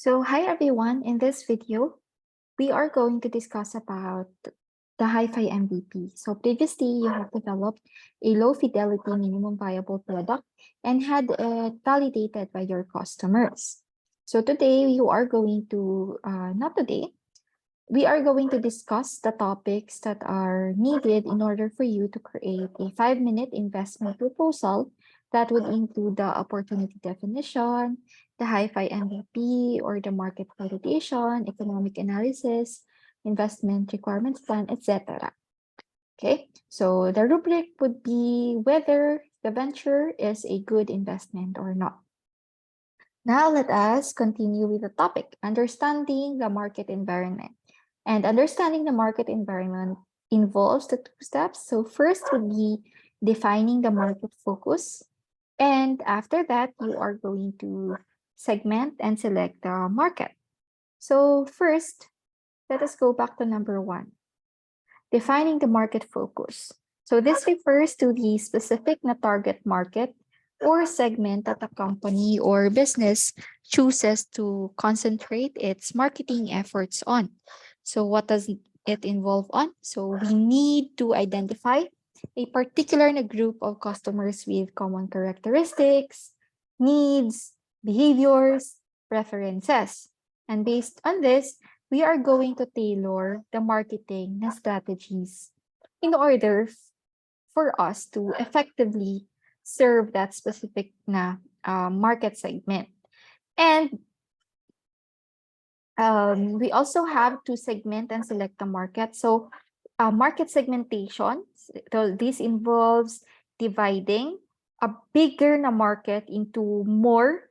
So hi everyone, in this video, we are going to discuss about the Hi-Fi MVP. So previously, you have developed a low fidelity minimum viable product and had it validated by your customers. So today, you are going to, not today, we are going to discuss the topics that are needed in order for you to create a 5-minute investment proposal that would include the opportunity definition, the Hi-Fi MVP or the market validation, economic analysis, investment requirements plan, etc. Okay, so the rubric would be whether the venture is a good investment or not. Now let us continue with the topic, understanding the market environment. And understanding the market environment involves the two steps. So first would be defining the market focus. And after that, you are going to segment and select the market. So first, let us go back to number 1, defining the market focus. So this refers to the specific na target market or segment that a company or business chooses to concentrate its marketing efforts on. So what does it involve on? So we need to identify a particular group of customers with common characteristics, needs, behaviors, preferences. And based on this, we are going to tailor the marketing strategies in order for us to effectively serve that specific market segment. And we also have to segment and select the market. So market segmentation, so this involves dividing a bigger market into more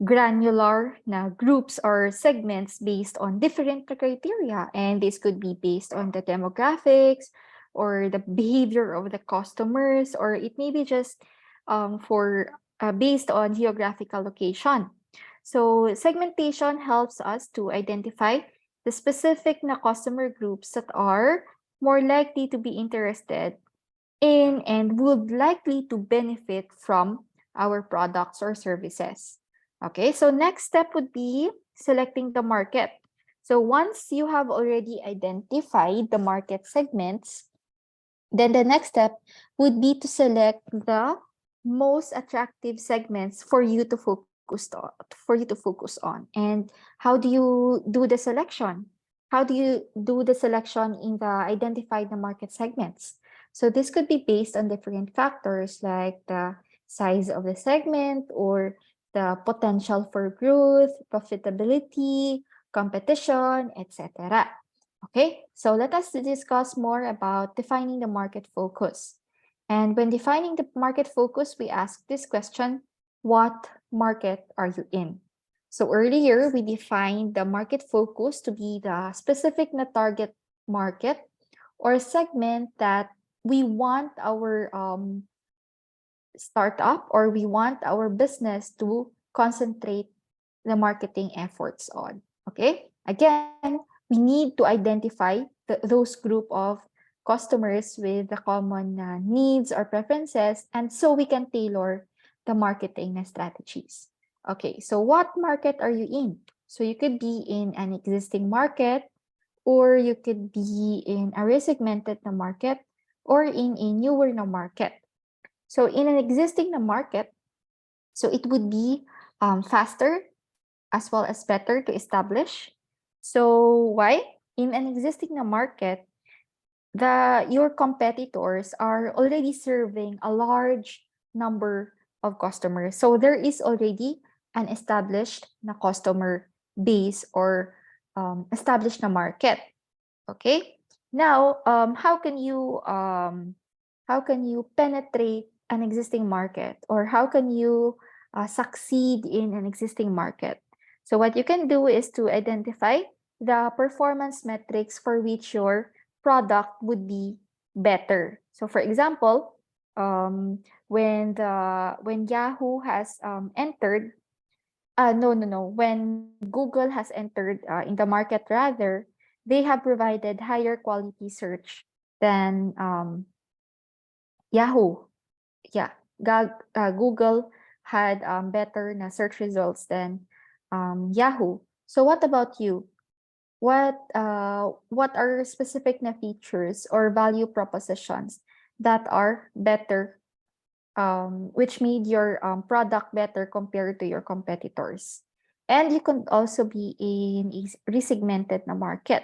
granular groups or segments based on different criteria. And this could be based on the demographics or the behavior of the customers, or it may be just based on geographical location. So segmentation helps us to identify the specific customer groups that are more likely to be interested in and would likely to benefit from our products or services. Okay, so next step would be selecting the market. So once you have already identified the market segments, then the next step would be to select the most attractive segments for you to focus on. And how do you do the selection? How do you do the selection in the identify the market segments? So this could be based on different factors like the size of the segment or the potential for growth, profitability, competition, etc. Okay, so let us discuss more about defining the market focus. And when defining the market focus, we ask this question, what market are you in? So earlier, we defined the market focus to be the specific target market or segment that we want our startup or we want our business to concentrate the marketing efforts on. Okay, again, we need to identify those group of customers with the common needs or preferences, and so we can tailor the marketing strategies. Okay, so what market are you in? So you could be in an existing market, or you could be in a resegmented market, or in a newer market. So in an existing market, so it would be faster as well as better to establish. So why? In an existing market, your competitors are already serving a large number of customers. So there is already an established customer base or established market. Okay. Now, how can you penetrate an existing market, or how can you succeed in an existing market? So what you can do is to identify the performance metrics for which your product would be better. So for example, when Yahoo has entered, when Google has entered in the market rather, they have provided higher quality search than Yahoo. Yeah, Google had better search results than Yahoo. So what about you? What are specific na features or value propositions that are better, which made your product better compared to your competitors? And you can also be in a resegmented na market.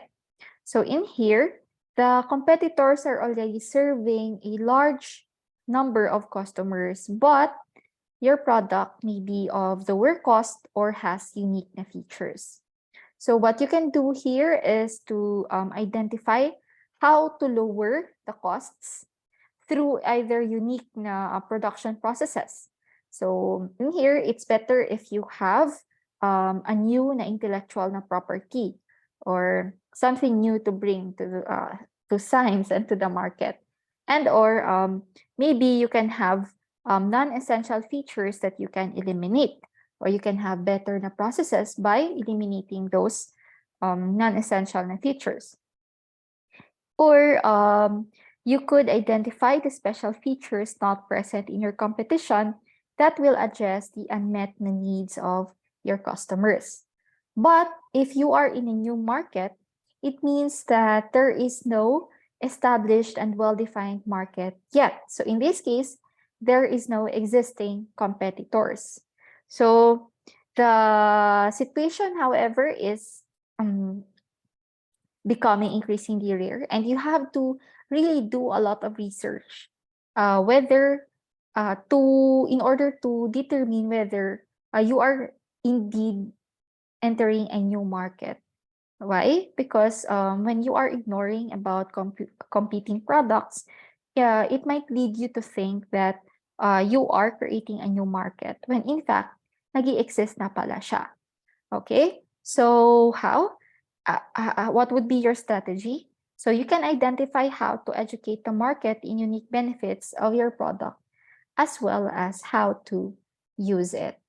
So in here, the competitors are already serving a large number of customers, but your product may be of lower cost or has unique na features. So what you can do here is to identify how to lower the costs through either unique na production processes. So in here, it's better if you have a new na intellectual na property or something new to bring to science and to the market. And or maybe you can have non-essential features that you can eliminate, or you can have better na processes by eliminating those non-essential na features. Or you could identify the special features not present in your competition that will address the unmet needs of your customers. But if you are in a new market, it means that there is no established and well-defined market yet. So in this case, there is no existing competitors. So the situation, however, is becoming increasingly rare, and you have to really do a lot of research whether in order to determine whether you are indeed entering a new market. Why? Because when you are ignoring about competing products, it might lead you to think that you are creating a new market when in fact nag-i-exist na pala siya. Okay, so how? What would be your strategy? So you can identify how to educate the market in unique benefits of your product, as well as how to use it.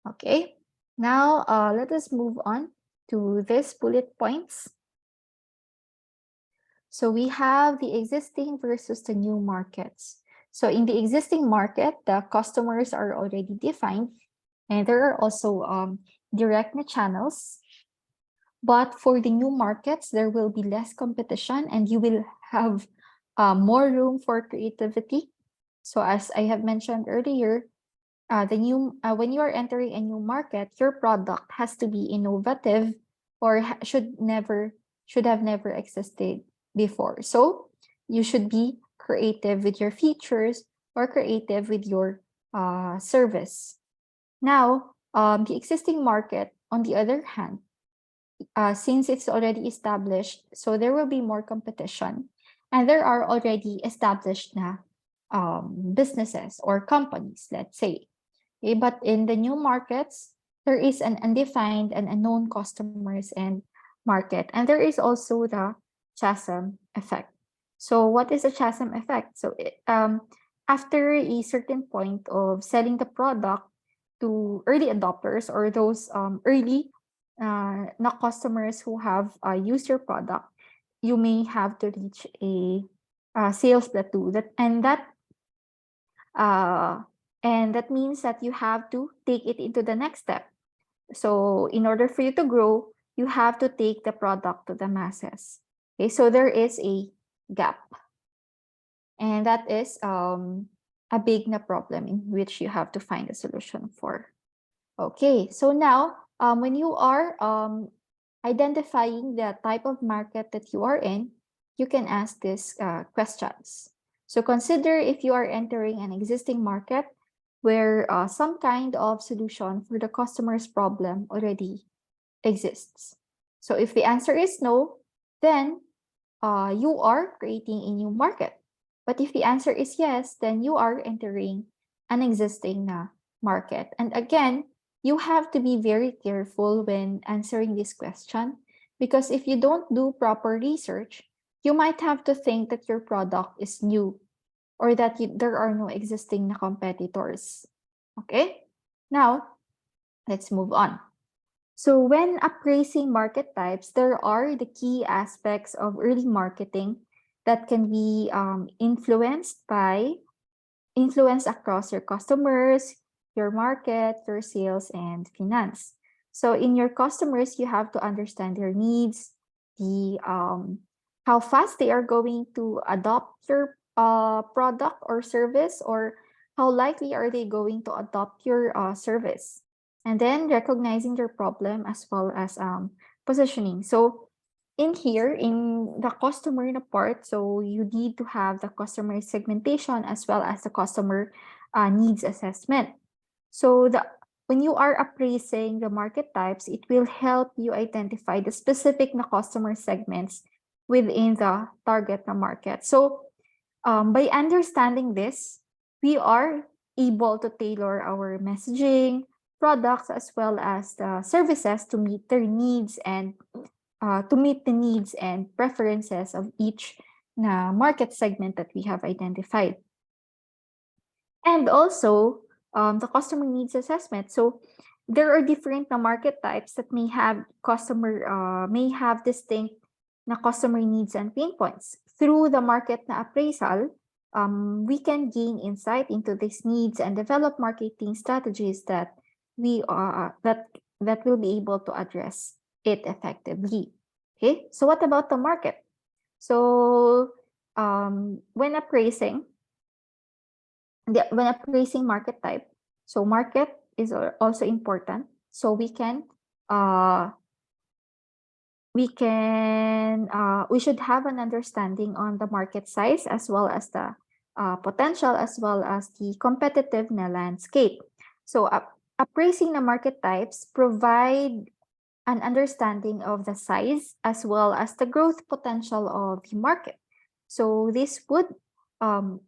Okay, now let us move on to these bullet points. So we have the existing versus the new markets. So in the existing market, the customers are already defined, and there are also direct channels. But for the new markets, there will be less competition and you will have more room for creativity. So as I have mentioned earlier, when you are entering a new market, your product has to be innovative or should have never existed before. So you should be creative with your features or creative with your service. Now, the existing market, on the other hand, since it's already established, so there will be more competition, and there are already established na businesses or companies, let's say. Okay, but in the new markets, there is an undefined and unknown customers and market, and there is also the chasm effect. So what is a chasm effect? So after a certain point of selling the product to early adopters or those early not customers who have used your product, you may have to reach a sales plateau. That means that you have to take it into the next step. So in order for you to grow, you have to take the product to the masses. Okay, so there is a gap, and that is a big na problem in which you have to find a solution for. Okay, so now when you are identifying the type of market that you are in, you can ask these questions. So consider if you are entering an existing market where some kind of solution for the customer's problem already exists. So if the answer is no, then you are creating a new market. But if the answer is yes, then you are entering an existing market. And again, you have to be very careful when answering this question, because if you don't do proper research, you might have to think that your product is new or that there are no existing na competitors. Okay, now let's move on. So when appraising market types, there are the key aspects of early marketing that can be influenced across your customers, your market, your sales, and finance. So in your customers, you have to understand their needs, how fast they are going to adopt your product or service, or how likely are they going to adopt your service. And then recognizing their problem as well as positioning. So in here, in the customer part, so you need to have the customer segmentation as well as the customer needs assessment. So when you are appraising the market types, it will help you identify the specific na customer segments within the target na market. So by understanding this, we are able to tailor our messaging, products, as well as the services to meet their needs and to meet the needs and preferences of each na market segment that we have identified. And also the customer needs assessment. So there are different na market types that may have distinct na customer needs and pain points. Through the market na appraisal, we can gain insight into these needs and develop marketing strategies that that will be able to address it effectively. Okay, so what about the market? So when appraising market type, so market is also important. So we should have an understanding on the market size as well as the potential as well as the competitive na landscape. So appraising the market types provide an understanding of the size as well as the growth potential of the market. So this would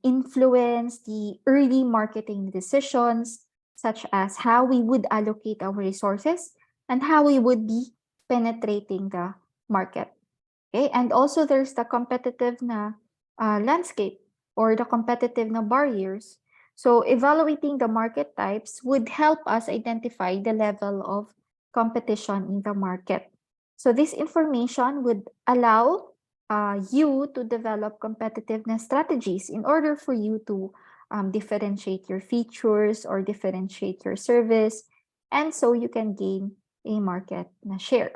influence the early marketing decisions, such as how we would allocate our resources and how we would be penetrating the market. Okay, and also there's the competitive na landscape or the competitive na barriers. So evaluating the market types would help us identify the level of competition in the market. So this information would allow you to develop competitiveness strategies in order for you to differentiate your features or differentiate your service, and so you can gain a market na share.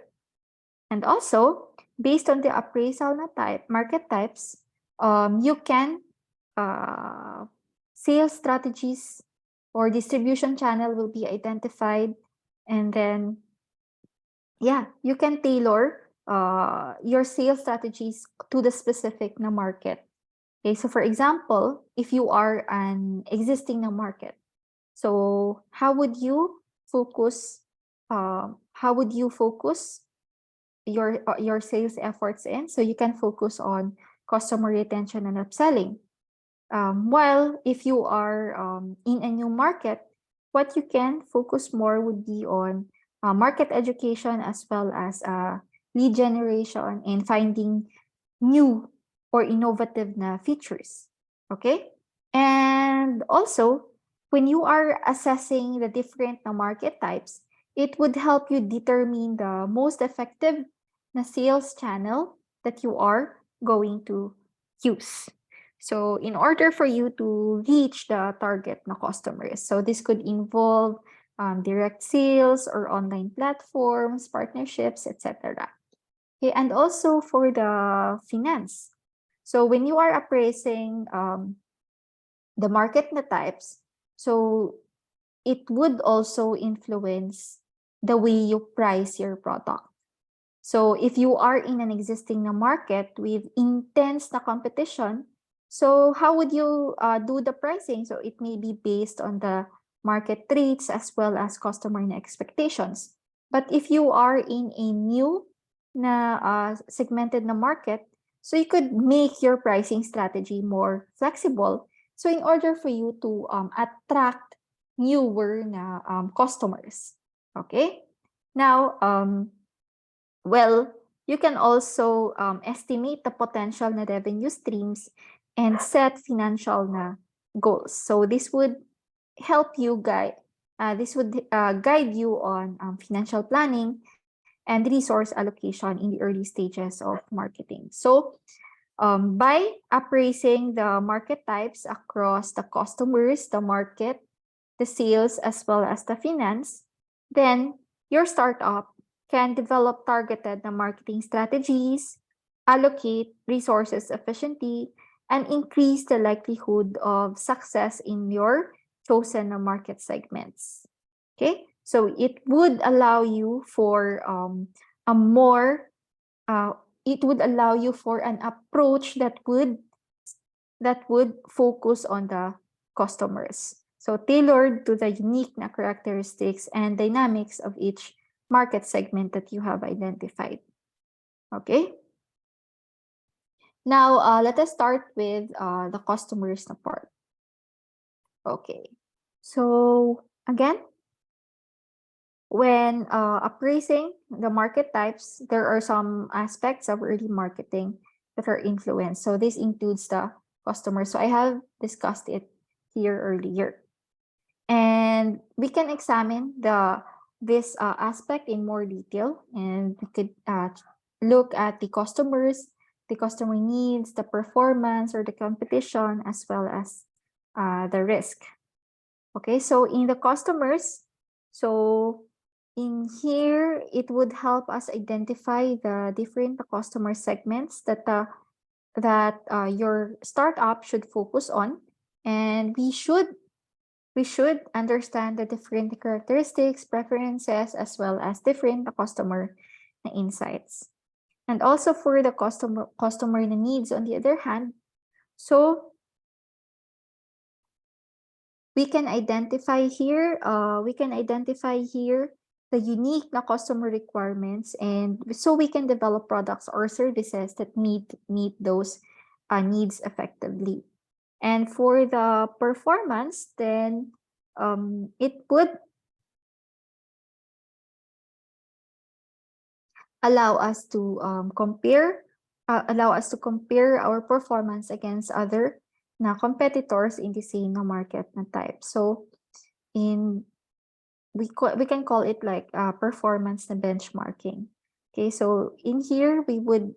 And also, based on the appraisal na market types, you can sales strategies or distribution channel will be identified, and then you can tailor your sales strategies to the specific na market. Okay, so for example, if you are an existing na market, so how would you focus your sales efforts in? So you can focus on customer retention and upselling. While if you are in a new market, what you can focus more would be on market education as well as lead generation and finding new or innovative na features. Okay? And also, when you are assessing the different na market types, it would help you determine the most effective na sales channel that you are going to use. So in order for you to reach the target na customers, so this could involve direct sales or online platforms, partnerships, etc. Okay, and also for the finance. So when you are appraising the market na types, so it would also influence the way you price your product. So if you are in an existing na market with intense na competition, so how would you do the pricing? So it may be based on the market rates as well as customer na expectations. But if you are in a new na segmented na market, so you could make your pricing strategy more flexible. So in order for you to attract newer na customers. Okay? Now, well, you can also estimate the potential na revenue streams and set financial na goals. So this would help you guide you on financial planning and resource allocation in the early stages of marketing. So by appraising the market types across the customers, the market, the sales, as well as the finance, then your startup can develop targeted na marketing strategies, allocate resources efficiently, and increase the likelihood of success in your chosen market segments. Okay, so it would allow you for a more it would allow you for an approach that would focus on the customers. So tailored to the unique characteristics and dynamics of each market segment that you have identified. Okay. Now, let us start with the customers part. Okay. So again, when appraising the market types, there are some aspects of early marketing that are influenced. So this includes the customer. So I have discussed it here earlier. And we can examine this aspect in more detail, and we could look at the customers, the customer needs, the performance or the competition, as well as the risk. Okay, so in the customers, so in here, it would help us identify the different customer segments that your startup should focus on, and we should understand the different characteristics, preferences, as well as different customer insights. And also for the customer needs, on the other hand, so we can identify here the unique customer requirements, and so we can develop products or services that meet those needs effectively. And for the performance, then it would allow us to compare our performance against other competitors in the same market type. So we can call it like performance benchmarking. Okay, so in here we would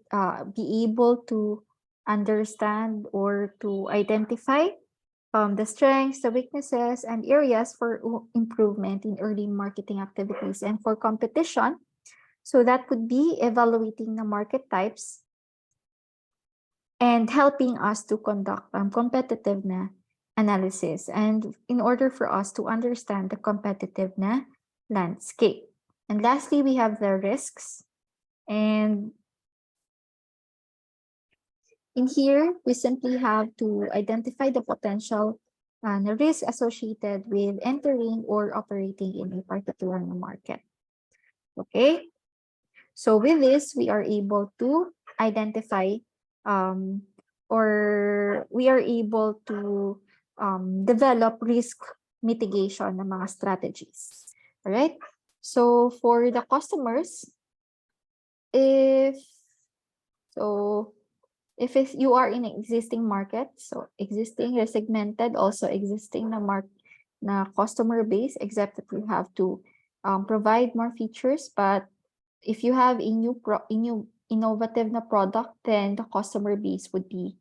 be able to understand or to identify the strengths, the weaknesses, and areas for improvement in early marketing activities. And for competition, so that would be evaluating the market types and helping us to conduct competitive analysis, and in order for us to understand the competitive landscape. And lastly, we have the risks. And in here, we simply have to identify the potential risk associated with entering or operating in a particular market. Okay, so with this, we are able to identify or we are able to develop risk mitigation ng mga strategies. All right. So for the customers, if you are in an existing market, so existing, segmented, also existing na customer base, except that you have to provide more features. But if you have a new innovative product, then the customer base would be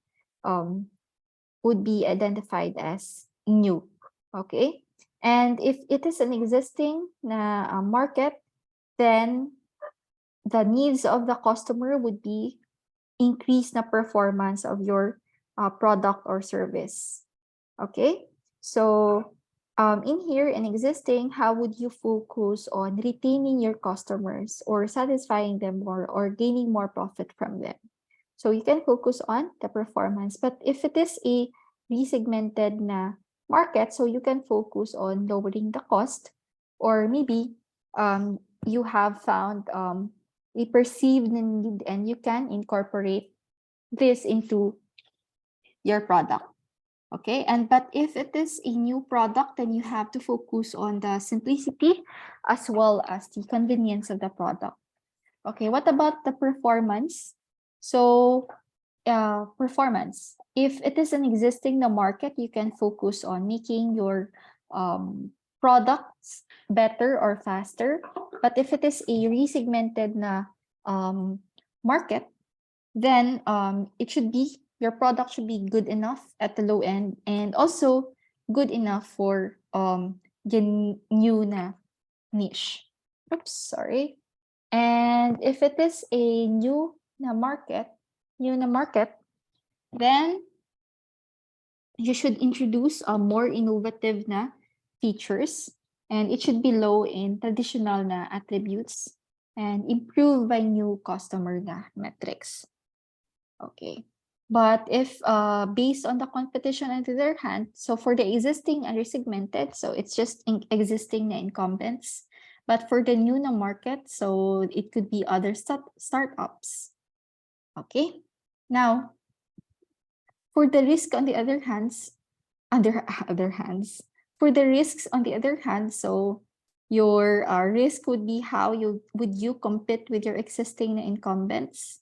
identified as new. Okay, and if it is an existing market, then the needs of the customer would be increase the performance of your product or service. Okay, so in here, in existing, how would you focus on retaining your customers or satisfying them more or gaining more profit from them? So you can focus on the performance. But if it is a resegmented market, so you can focus on lowering the cost, or maybe you have found a perceived need and you can incorporate this into your product. Okay, but if it is a new product, then you have to focus on the simplicity as well as the convenience of the product. Okay, what about the performance? So performance, if it is an existing market, you can focus on making your products better or faster. But if it is a resegmented market, then your product should be good enough at the low end and also good enough for the new niche. Oops, sorry. And if it is a new na market, then you should introduce a more innovative na features, and it should be low in traditional na attributes and improve by new customer na metrics. Okay. But if based on the competition on the other hand, so for the existing and resegmented, so it's just existing na incumbents. But for the new na market, so it could be other startups. Okay. Now, for the risk on the other hands, for the risks on the other hand, so your risk would be how you compete with your existing na incumbents.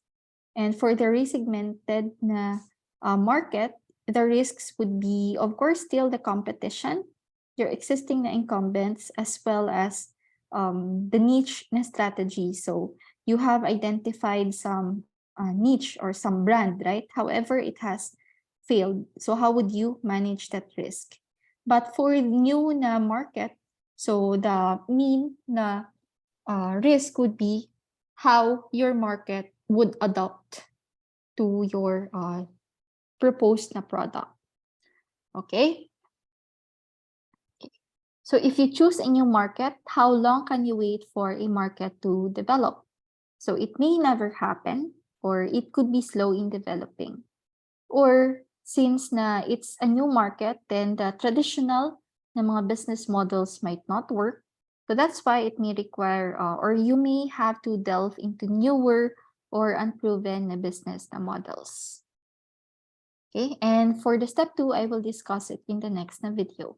And for the resegmented na market, the risks would be, of course, still the competition, your existing na incumbents, as well as the niche na strategy. So you have identified some niche or some brand, right? However, it has failed. So how would you manage that risk? But for new na market, so the mean na risk would be how your market would adopt to your proposed na product. Okay? So if you choose a new market, how long can you wait for a market to develop? So it may never happen, or it could be slow in developing. Or since na it's a new market, then the traditional na mga business models might not work. So that's why it may require, or you may have to delve into newer or unproven na business na models. Okay, and for the step 2, I will discuss it in the next na video.